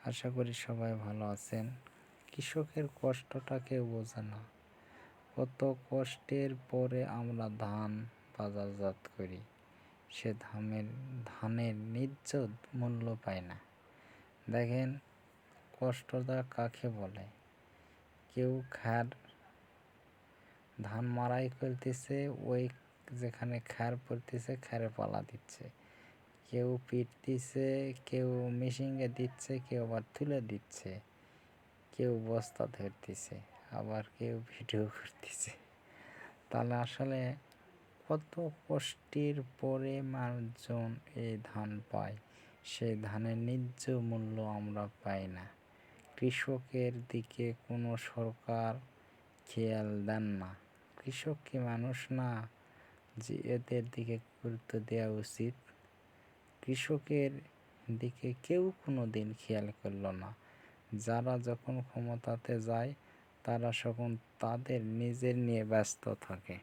আশা করি সবাই ভালো আছেন। কৃষকের কষ্টটা কেউ বোঝে না। কত কষ্টের পরে আমরা ধান বাজারজাত করি, সে ধানের ন্যায্য মূল্য পাই না। দেখেন কষ্টটা কাকে বলে। কেউ ধান মাড়াই করতেছে, ওই যেখানে খ্যার পড়তেছে খ্যারে পালা দিচ্ছে, কেউ পিটতেছে, কেউ মেশিনে দিচ্ছে, কেউ আবার তুলে দিচ্ছে, কেউ বস্তা ধরতেছে, আবার কেউ ভিডিও করতেছে। তাহলে আসলে কত কষ্টের পরে মানুষজন এই ধান পায়, সেই ধানের ন্যায্য মূল্য আমরা পাই না। কৃষকের দিকে কোনো সরকার খেয়াল দেন না। কৃষক কি মানুষ না যে এদের দিকে গুরুত্ব দেওয়া উচিত? কৃষকের দিকে কেউ কোনো দিন খেয়াল করল না। যারা যখন ক্ষমতাতে যায় তারা তখন তাদের নিজের নিয়ে ব্যস্ত থাকে।